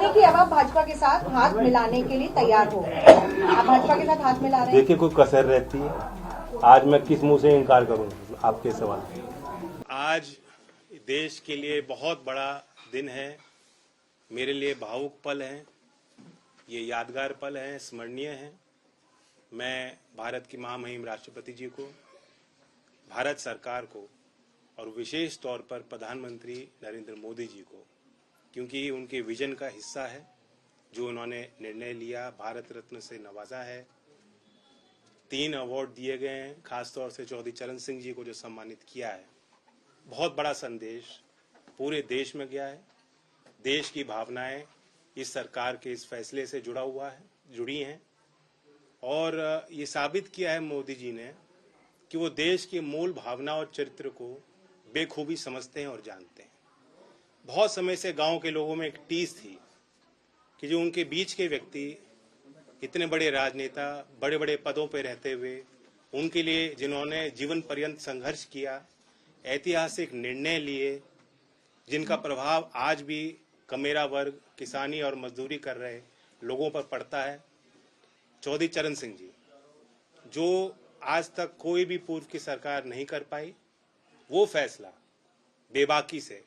माने कि अब आप भाजपा के साथ हाथ मिलाने के लिए तैयार हो? आप भाजपा के साथ हाथ मिला रहे हैं? देखिए, कोई कसर रहती है। आज मैं किस मुंह से इनकार करूंगा आपके सवाल। आज देश के लिए बहुत बड़ा दिन है, मेरे लिए भावुक पल है, ये यादगार पल है, स्मरणीय है। मैं भारत की महामहिम राष्ट्रपति जी को, भारत सरकार को और विशेष तौर पर प्रधानमंत्री नरेंद्र मोदी जी को, क्योंकि उनके विजन का हिस्सा है, जो उन्होंने निर्णय लिया, भारत रत्न से नवाजा है, 3 अवार्ड दिए गए हैं, खासतौर से चौधरी चरण सिंह जी को जो सम्मानित किया है। बहुत बड़ा संदेश पूरे देश में गया है। देश की भावनाएं इस सरकार के इस फैसले से जुड़ी हैं और ये साबित किया है मोदी जी ने कि वो देश की मूल भावना और चरित्र को बेखूबी समझते हैं और जानते हैं। बहुत समय से गांव के लोगों में एक टीस थी कि जो उनके बीच के व्यक्ति, इतने बड़े राजनेता, बड़े बड़े पदों पर रहते हुए, उनके लिए जिन्होंने जीवन पर्यंत संघर्ष किया, ऐतिहासिक निर्णय लिए, जिनका प्रभाव आज भी कमेरा वर्ग, किसानी और मजदूरी कर रहे लोगों पर पड़ता है, चौधरी चरण सिंह जी, जो आज तक कोई भी पूर्व की सरकार नहीं कर पाई, वो फैसला बेबाकी से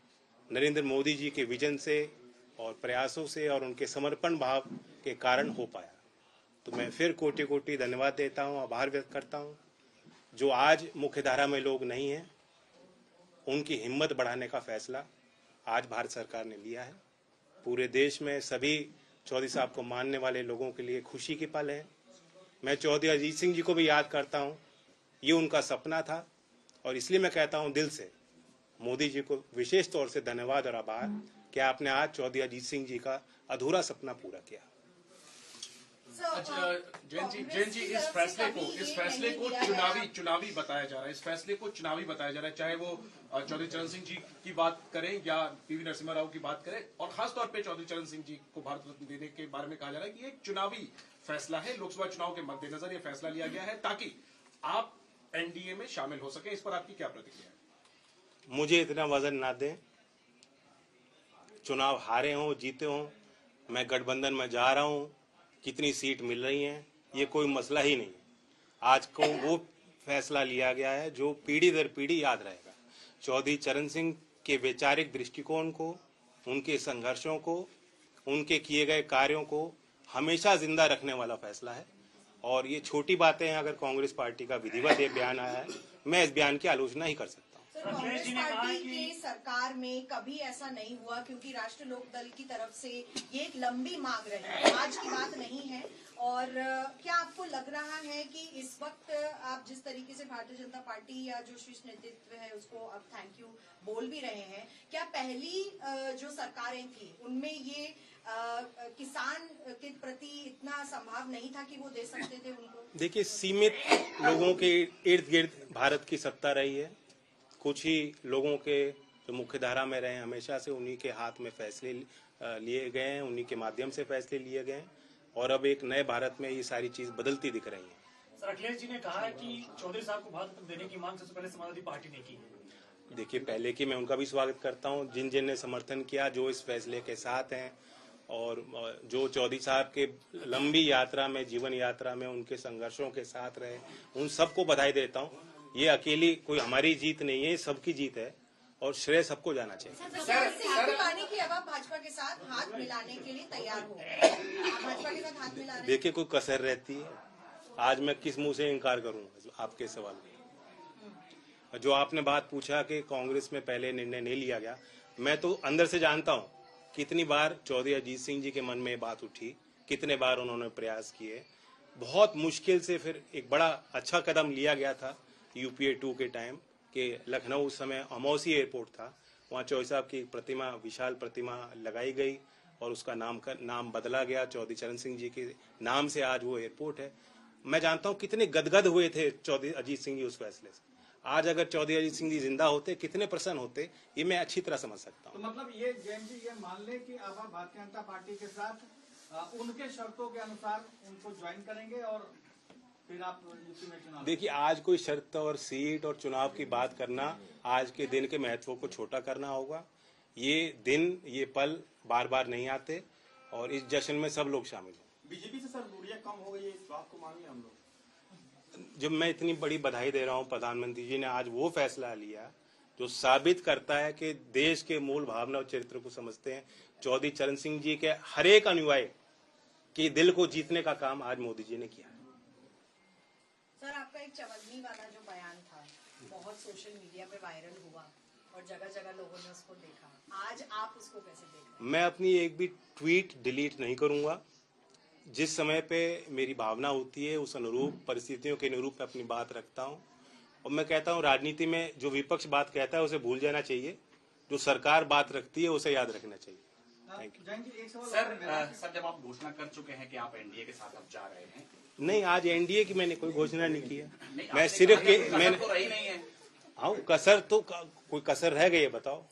नरेंद्र मोदी जी के विजन से और प्रयासों से और उनके समर्पण भाव के कारण हो पाया। तो मैं फिर कोटि कोटि धन्यवाद देता हूं, आभार व्यक्त करता हूं। जो आज मुख्यधारा में लोग नहीं हैं, उनकी हिम्मत बढ़ाने का फैसला आज भारत सरकार ने लिया है। पूरे देश में सभी चौधरी साहब को मानने वाले लोगों के लिए खुशी की पल है। मैं चौधरी अजीत सिंह जी को भी याद करता हूं, ये उनका सपना था और इसलिए मैं कहता हूं दिल से मोदी जी को विशेष तौर से धन्यवाद और आभार कि आपने आज चौधरी अजीत सिंह जी का अधूरा सपना पूरा किया। जैन जी, इस फैसले को चुनावी बताया जा रहा है। इस फैसले को चुनावी बताया जा रहा है, चाहे वो चौधरी चरण सिंह जी की बात करें या पीवी नरसिम्हा राव की बात करें, और खासतौर पे चौधरी चरण सिंह जी को भारत रत्न देने के बारे में कहा जा रहा है कि एक चुनावी फैसला है। लोकसभा चुनाव के मद्देनजर ये फैसला लिया गया है ताकि आप एनडीए में शामिल हो सके। इस पर आपकी क्या प्रतिक्रिया है? मुझे इतना वजन ना दें, चुनाव हारे हों जीते हों, मैं गठबंधन में जा रहा हूं, कितनी सीट मिल रही हैं, ये कोई मसला ही नहीं है। आज को वो फैसला लिया गया है जो पीढ़ी दर पीढ़ी याद रहेगा। चौधरी चरण सिंह के वैचारिक दृष्टिकोण को, उनके संघर्षों को, उनके किए गए कार्यों को हमेशा जिंदा रखने वाला फैसला है। और ये छोटी बातें हैं, अगर कांग्रेस पार्टी का विधिवत ये बयान आया है, मैं इस बयान की आलोचना ही कर सकता हूँ। कांग्रेस पार्टी की सरकार में कभी ऐसा नहीं हुआ, क्योंकि राष्ट्रीय लोक दल की तरफ से ये एक लंबी मांग रही है, आज की बात नहीं है। और क्या आपको लग रहा है कि इस वक्त आप जिस तरीके से भारतीय जनता पार्टी या जो शीर्ष नेतृत्व है उसको अब थैंक यू बोल भी रहे हैं, क्या पहली जो सरकारें थी उनमें ये किसान के प्रति इतना संभाव नहीं था कि वो दे सकते थे उनको? देखिए, सीमित लोगों के इर्द गिर्द भारत की सत्ता रही है। कुछ ही लोगों के जो मुख्य धारा में रहे, हमेशा से उन्हीं के हाथ में फैसले लिए गए हैं, उन्हीं के माध्यम से फैसले लिए गए हैं और अब एक नए भारत में ये सारी चीज बदलती दिख रही है। सर, अखिलेश जी ने कहा है कि चौधरी साहब को भारत रत्न देने की मांग सबसे पहले समाजवादी पार्टी ने की है। देखिए, पहले की मैं उनका भी स्वागत करता हूं, जिन जिन ने समर्थन किया, जो इस फैसले के साथ हैं और जो चौधरी साहब के लंबी यात्रा में, जीवन यात्रा में उनके संघर्षों के साथ रहे, उन सबको बधाई देता हूं। ये अकेली कोई हमारी जीत नहीं है, सबकी जीत है और श्रेय सबको जाना चाहिए। सर, कि अब आप भाजपा के साथ हाथ मिलाने के लिए तैयार हो? आप भाजपा के साथ हाथ मिला रहे हैं? देखिए, कोई कसर रहती है। आज मैं किस मुंह से इनकार करूंगा आपके सवाल में। जो आपने बात पूछा कि कांग्रेस में पहले निर्णय नहीं लिया गया, मैं तो अंदर से जानता हूं कितनी बार चौधरी अजीत सिंह जी के मन में बात उठी, कितने बार उन्होंने प्रयास किए। बहुत मुश्किल से फिर एक बड़ा अच्छा कदम लिया गया था यूपीए 2 के टाइम के लखनऊ उस समय अमौसी एयरपोर्ट था, वहाँ चौधरी साहब की प्रतिमा, विशाल प्रतिमा लगाई गई और उसका नाम बदला गया, चौधरी चरण सिंह जी के नाम से आज वो एयरपोर्ट है। मैं जानता हूँ कितने गदगद हुए थे चौधरी अजीत सिंह जी उस फैसले से। आज अगर चौधरी अजीत सिंह जी जिंदा होते, कितने प्रसन्न होते, ये मैं अच्छी तरह समझ सकता हूँ। तो मतलब ये जैन जी, ये मान ले कि अब आप भारतीय जनता पार्टी के साथ उनके शर्तों के अनुसार उनको ज्वाइन करेंगे और फिर आप यूपी में चुनाव। देखिए, आज कोई शर्त और सीट और चुनाव की बात करना आज के दिन के महत्व को छोटा करना होगा। ये दिन, ये पल बार बार नहीं आते और इस जश्न में सब लोग शामिल हैं। बीजेपी से सर दूरियां कम हो गई है, इस बात को मानिए हम लोग। जब मैं इतनी बड़ी बधाई दे रहा हूं, प्रधानमंत्री जी ने आज वो फैसला लिया जो साबित करता है कि देश के मूल भावना और चरित्र को समझते हैं। चौधरी चरण सिंह जी के हर एक अनुयायी के दिल को जीतने का काम आज मोदी जी ने किया है। सर, आपका एक चवन्नी वाला जो बयान था बहुत सोशल मीडिया पे वायरल हुआ और जगह जगह लोगों ने उसको देखा, आज आप उसको कैसे देख रहे हैं? मैं अपनी एक भी ट्वीट डिलीट नहीं करूंगा। जिस समय पे मेरी भावना होती है उस अनुरूप परिस्थितियों के अनुरूप मैं अपनी बात रखता हूं। और मैं कहता हूं राजनीति में जो विपक्ष बात कहता है उसे भूल जाना चाहिए, जो सरकार बात रखती है उसे याद रखना चाहिए। Thank you. जैन जी, एक सवाल सर और मेरा है। सर जब आप घोषणा कर चुके हैं कि आप एनडीए के साथ अब जा रहे हैं, नहीं, आज एनडीए की मैंने कोई घोषणा नहीं की है। नहीं, मैं आपने सिर्फ कहा कि के कसर मैंने तो रही नहीं है। हाँ, कसर तो कोई कसर रह गई है बताओ?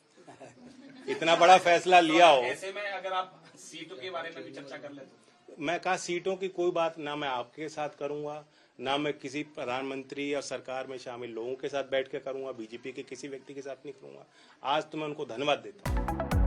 इतना बड़ा फैसला लिया हो। ऐसे में अगर आप सीटों के बारे में भी चर्चा कर ले तो मैं कहा सीटों की कोई बात ना मैं आपके साथ करूंगा, ना मैं किसी प्रधानमंत्री या सरकार में शामिल लोगों के साथ बैठ के करूंगा, बीजेपी के किसी व्यक्ति के साथ नहीं करूंगा। आज तो मैं उनको धन्यवाद देता हूँ।